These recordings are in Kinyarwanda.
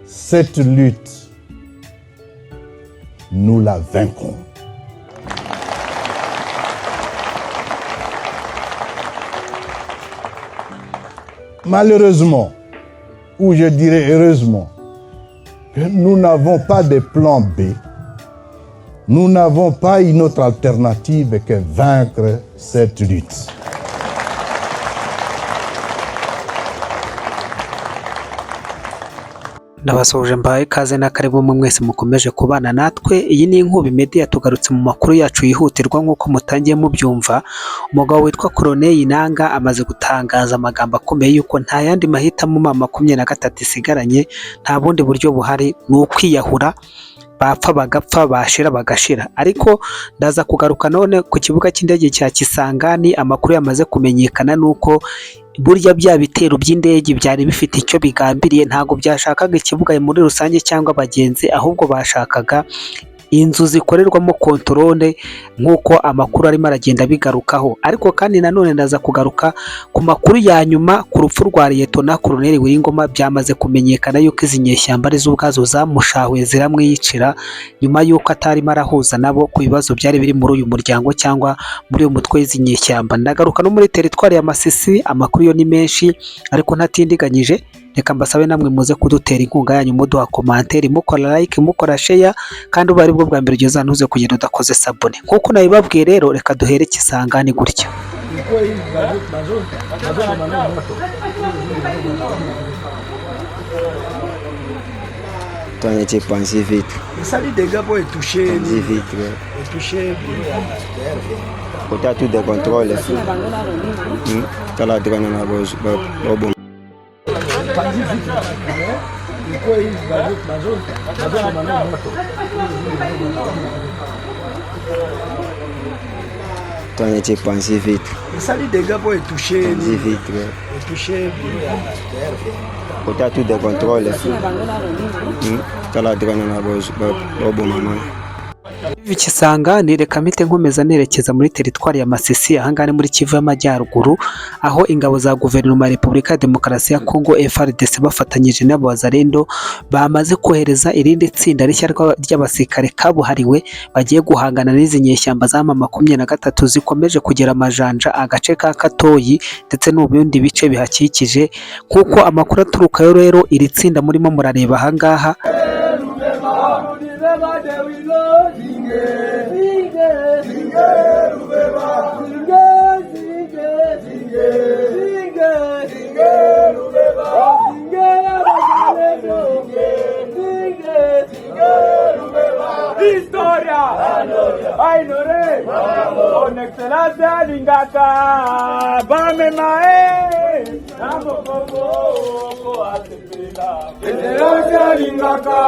cette lutte, nous la vaincrons. Malheureusement, ou je dirais heureusement, que nous n'avons pas de plan B. Nous n'avons pas une autre alternative que vaincre cette lutte. Nabasoje mbaye ikaze na karibu mwese mukomeje kubana natwe. Iyi ni Inkubi Media, tugarutse mu makuru yacu yihutirwa nk'uko mutangiye mubyumva. Umugabo witwa Corneille Nangaa amaze gutangaza amagambo akomeye yuko nta yandi mahitamo mama 23 isigaranye, nta bundi buryo buhari, ni ukwiyahura, bapfa bagapfa, bashira bagashira. Ariko ndaza kugaruka none ku kibuga cy'indege cya Kisangani. Amakuru yamaze kumenyekana nuko burya bya bitero by'indege byari bifite icyo bigambiriye, ntago byashakaga ikibuga muri rusange cyangwa abagenzi, ahubwo bashakaga inzu zikorerwamo controle nk'uko amakuru arimo aragenda bigarukaho. Ariko kandi nanone ndaza kugaruka ku makuru ya nyuma ku rupfu rwa Liyetona Colonel Wiringoma. Byamaze kumenyekana yuko izi nyeshyamba ari z'ubwazo zamushahuye ziramwiyicira nyuma yuko atarimo arahuza nabo ku bibazo byari biri muri uyu muryango cyangwa muri uyu mutwe w'izi nyeshyamba. Ndagaruka no muri teritwari ya Masisi, amakuru yo ni menshi ariko ntatindiganyije. Reka mbasabe namwe muze kudutera inkunga yanyu, muduha commentaire, mukora like, mukora share, kandi ubu ari bwo bwa mbere ugeze ntuze kugenda udakoze sabone. Nkuko nabibabwiye rero, reka duhere Kisangani gutya. Toi, tu penses vite. Ça dit des gars pour être touché. Vite, Touché. Quand tu as tout de contrôle, tu as la drogue dans la bouche. Toi, tu penses vite. Ça dit des gars pour être touché. Vite, Touché. quand tu as tout de contrôle, tu as la drogue dans la bouche. Kisangani, reka mpite nkomeza nerekeza muri teritwari ya Masisi, ahangane muri Kivu y'Amajyaruguru, aho ingabo za guverinoma ya Repubulika ya Demokarasi ya Kongo FARDC bafatanyije n'Abazalendo bamaze kohereza irindi tsinda rishya ry'abasirikare kabuhariwe bagiye guhangana n'izi nyeshyamba za mama 23 zikomeje kugera amajanja agace ka Katoyi ndetse n'ubundi bice bihakikije. Kuko amakuru aturukayo rero, iri tsinda murimo murareba ahangaha Con excelencia lingaka bame mae namo koko atepela excelencia lingaka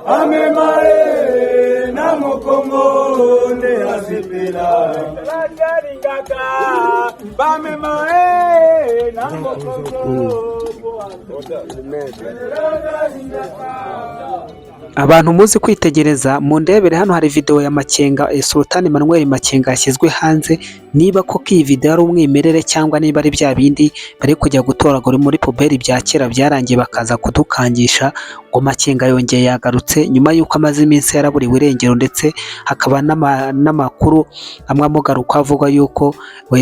bame mae namo kongo ne asepela excelencia lingaka bame mae namo kongo Abantu muzi kwitegereza mu ndebere, hano hari video ya Makenga, Sultan Emmanuel Makenga yashyizwe hanze. Niba koko iyi video ari umwimerere cyangwa niba ari bya bindi bari kujya gutoragura muri puberi bya kera byarangiye bakaza kudukangisha, ngo Makenga yongeye yagarutse nyuma yuko amaze iminsi yaraburiwe irengero, ndetse hakaba n'amakuru amwe amugaruka avuga yuko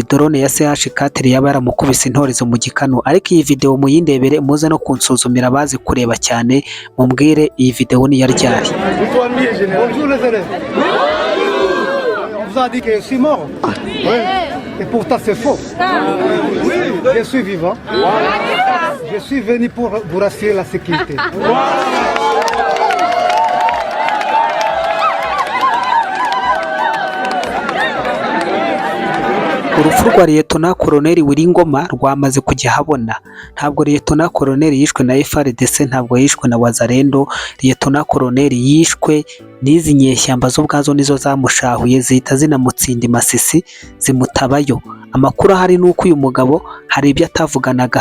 drone ya CH4 yaba yaramukubise intorezo mu gikanu. Ariko iyi video muyindebere, muze no kunsuzumira abazi kureba cyane, mumbwire iyi video ni yaryari. Bonjour les élèves. On vous a dit que je suis mort. Oui. Et pourtant c'est faux. Je suis vivant. Je suis venu pour vous rassurer la sécurité. Urupfu rwa Liyetona Colonel Wiringoma rwamaze kujya habona. Ntabwo Liyetona Colonel yishwe na FARDC, ntabwo yishwe na Wazalendo. Liyetona Colonel yishwe n'izi nyeshyamba zo ubwazo nizo zamushahuye zihita zinamutsinda i Masisi zimutabayo. Amakuru ahari ni uko uyu mugabo hari ibyo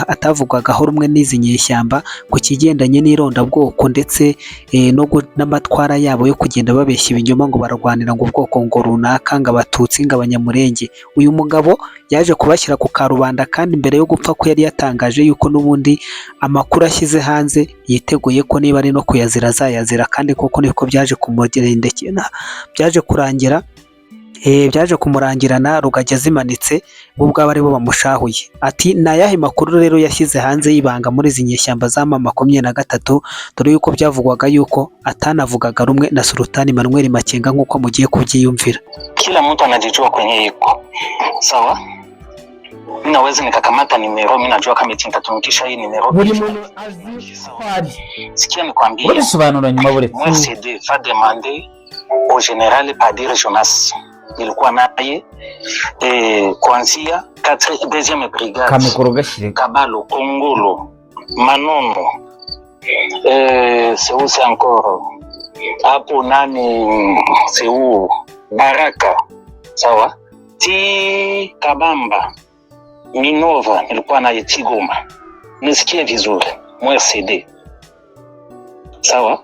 atavugagaho rumwe n'izi nyeshyamba ku kigendanye n'irondabwoko ndetse n'amatwara yabo yo kugenda babeshya ibinyoma ngo bararwanira ngo ubwoko ngo runaka, ngo Abatutsi, ngo Abanyamurenge. Uyu mugabo yaje kubashyira ku karubanda kandi mbere yo gupfa ko yari yatangaje yuko n'ubundi amakuru ashyize hanze yiteguye ko niba ari no kuyazira azayazira, kandi koko niko byaje kumugendekera, byaje kumurangirana rugajya zimanitse bo ubwabo ari bo bamushahuye. Ati ni ayahe makuru rero yashyize hanze y'ibanga muri izi nyeshyamba za M23, dore yuko byavugwaga yuko atanavugaga rumwe na Sultani Manuel Makenga nk'uko mugiye kubyiyumvira. Kila mtu anajijua kwenye iko sawa. Mimi naweza nikakamata nimero, mimi najua kama nitatumikisha hii nimero. Buri muntu azi kwari. Sikia nikwambie. Bisobanura nyuma bure. Moi CD va demander au général Padiri Jonas. Nilikuwa naye kuanzia 2e brigade Kamikoro gashire Kabalo, Kongolo, Manono, c'est encore hapo nani Seu Baraka, sawa, ti Kabamba, Minova, nilikuwa naye Tigoma. Nisikie vizuri, MRCD, sawa,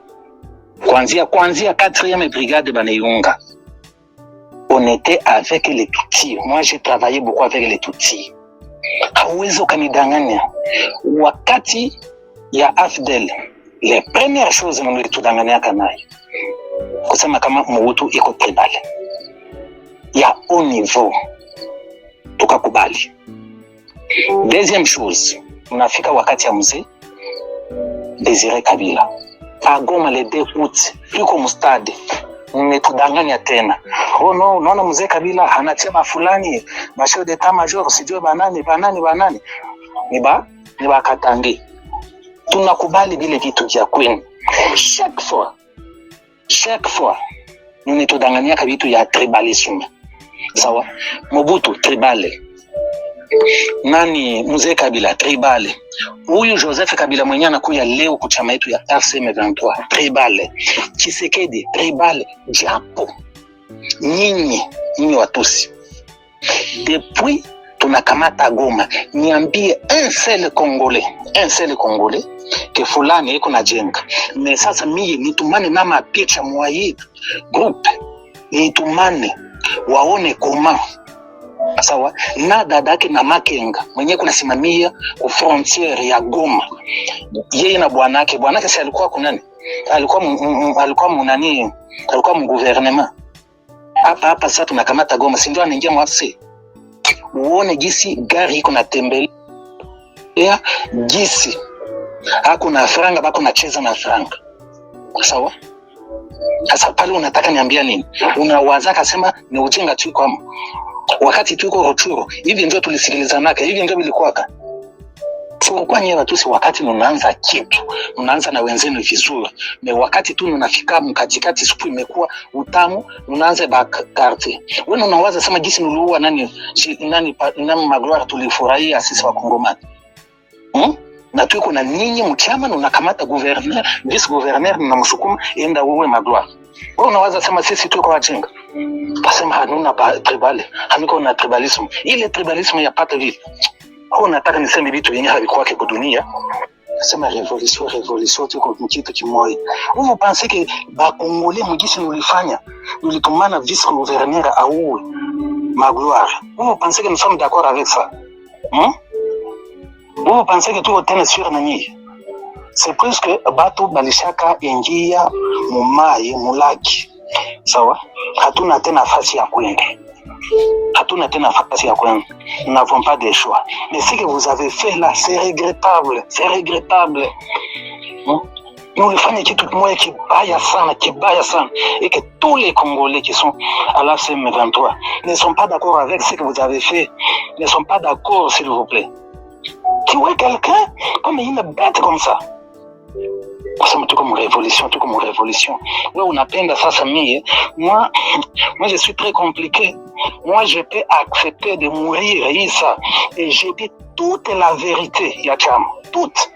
kuanzia 4e brigade banaiunga. On était avec les Tutsis. Moi, j'ai travaillé beaucoup avec les Tutsis. Hauwezi ukanidanganya. Wakati ya AFDL, les premières choses nilitudanganyaka nayo kusema kama Mobutu iko tribal ya au niveau, tukakubali. Deuxième chose, unafika wakati ya mzee Désiré Kabila Goma le 2 août, yuko mustadi, nimetudanganya tena. Oh no, unaona mzee Kabila anachema fulani chef d'état major sijue banani. Niba katangi. Tunakubali vile vitu vya kwenu. Chaque fois nimetudanganya vitu ya tribalisme. Sawa? Mobutu tribale. Nani mzee Kabila tribale. Huyu Joseph Kabila mwenye anakuya leo kuchama yetu ya RCM23 tribale. Tshisekedi tribale. Japo nyinyi Watusi depuis tunakamata Goma, niambie un seul Congolais ke fulani iko na jenga. Mais sasa mimi nitumane mama picha mwaid group, nitumane waone koma sawa na dadake na Makenga mwenye kunasimamia ku frontiere ya Goma, yeye na bwanake si alikuwa kunani, alikuwa munani, alikuwa mgouvernement hapa. Sasa tunakamata Goma, si ndio anaingia mwafsi, uone gisi gari iko na tembelea gisi hakuna franga, bako nacheza na franga, sawa. Sasa pale unataka niambia nini? Unawaza kasema ni ujinga tu kwa wakati tuko Rutshuru, hivi ndio tulisikilizanaka, hivi ndio bilikuwaka. Kwa nyewe Watusi, wakati unaanza kitu, unaanza na wenzenu vizuri, na wakati tu unafika mkatikati siku imekuwa utamu, unaanza bakarte. Wewe unawaza sema gisi nuluwa nani Magloire tulifurahia sisi wa Kongomani. Na tuko na ninyi mchama na unakamata gouverneur, vice gouverneur na msukuma enda wewe Magloire. Wewe unawaza sema sisi tuko wajinga. Basema hanuna tribale, hamiko na tribalisme. Ile tribalisme ya pata vile. Kwa nataka niseme vitu vyenye havikuwa kwa dunia. Sema revolution tuko kitu kimoja. Vous pensez que ba Congolais mugisi nulifanya, nulitumana vice gouverneur au Magloire. Vous pensez que nous sommes d'accord avec ça? Vous pensez que tout est sûr na nyinyi? C'est plus que batu balishaka ingia mumai mulaki. Sawa? Hatuna tena nafasi ya kwenda. Nous n'avons pas de choix. Mais ce que vous avez fait là, c'est regrettable. Nous le faisons kitu kimoja kibaya sana. Et que tous les Congolais qui sont à la CM23 ne sont pas d'accord avec ce que vous avez fait. Ne sont pas d'accord, s'il vous plaît. Tu vois quelqu'un comme une bête comme ça. Tout comme révolution. Ouais, on appelle ça Samie. Moi, je suis très compliqué. Moi, je peux accepter de mourir, ça. Et j'ai dit toute la vérité, Yacham. Toute.